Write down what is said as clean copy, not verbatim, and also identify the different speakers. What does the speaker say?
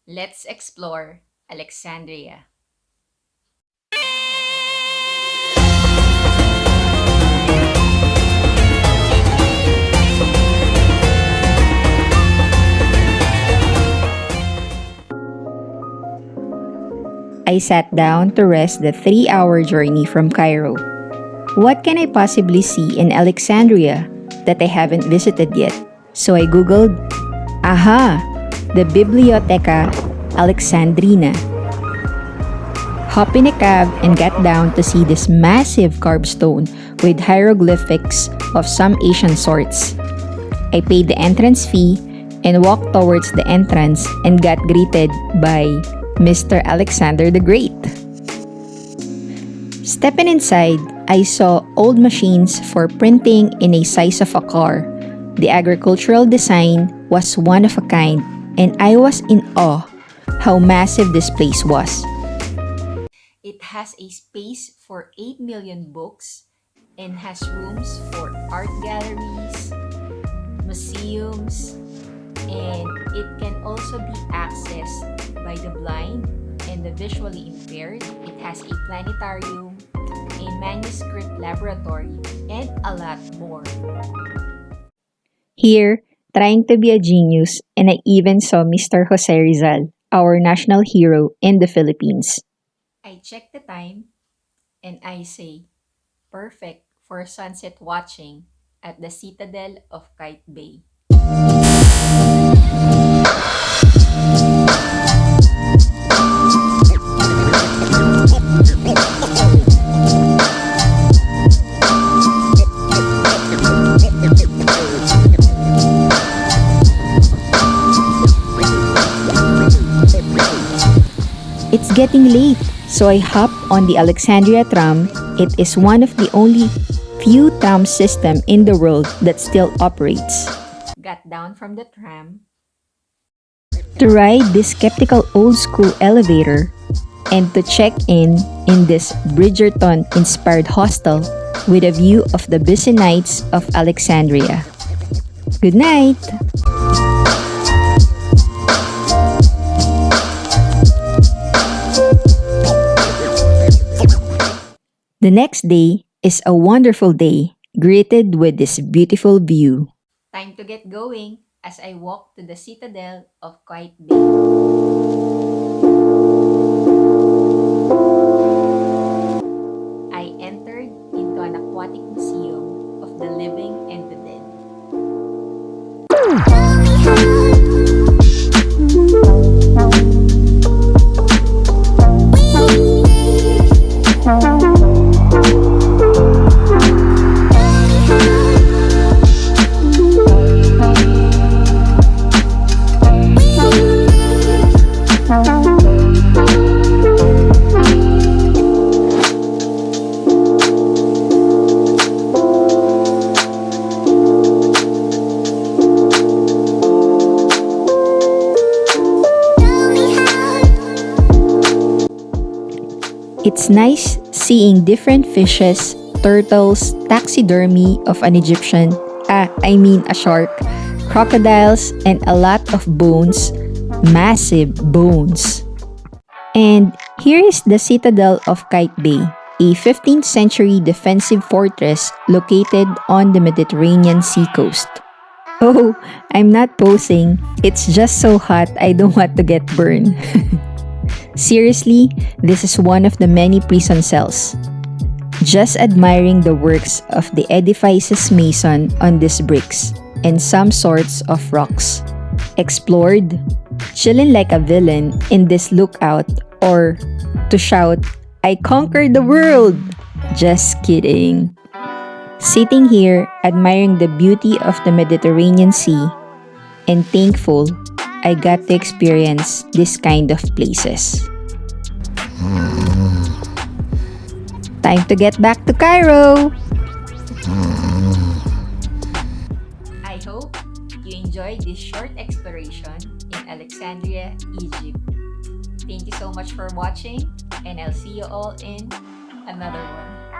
Speaker 1: Let's explore Alexandria.
Speaker 2: I sat down to rest the 3-hour journey from Cairo. What can I possibly see in Alexandria that I haven't visited yet? So I googled, aha, the Biblioteca Alexandrina. Hop in a cab and got down to see this massive carved stone with hieroglyphics of some Asian sorts. I paid the entrance fee and walked towards the entrance and got greeted by Mr. Alexander the Great. Stepping inside, I saw old machines for printing in a size of a car. The agricultural design was one of a kind, and I was in awe how massive this place was.
Speaker 1: It has a space for 8 million books and has rooms for art galleries, museums, and it can also be accessed by the blind and the visually impaired. It has a planetarium, a manuscript laboratory, and a lot more.
Speaker 2: Here, trying to be a genius, and I even saw Mr. Jose Rizal, our national hero in the Philippines.
Speaker 1: I check the time and I say, perfect for sunset watching at the Citadel of Kebbi Bay.
Speaker 2: It's getting late, so I hop on the Alexandria Tram. It is one of the only few tram system in the world that still operates.
Speaker 1: Got down from the tram
Speaker 2: To ride this skeptical old school elevator and to check in this Bridgerton-inspired hostel with a view of the busy nights of Alexandria. Good night! The next day is a wonderful day, greeted with this beautiful view.
Speaker 1: Time to get going as I walk to the Citadel of Kebbi Bay. I entered into an aquatic museum of the living and the dead.
Speaker 2: It's nice seeing different fishes, turtles, taxidermy of an Egyptian, a shark, crocodiles, and a lot of bones, massive bones. And here is the Citadel of Kebbi Bay, a 15th century defensive fortress located on the Mediterranean Sea coast. Oh, I'm not posing. It's just so hot I don't want to get burned. Seriously, this is one of the many prison cells. Just admiring the works of the edifice's mason on these bricks and some sorts of rocks. Explored, chilling like a villain in this lookout, or to shout, I conquered the world! Just kidding. Sitting here, admiring the beauty of the Mediterranean Sea, and thankful I got to experience this kind of places. Time to get back to Cairo!
Speaker 1: I hope you enjoyed this short exploration in Alexandria, Egypt. Thank you so much for watching, and I'll see you all in another one.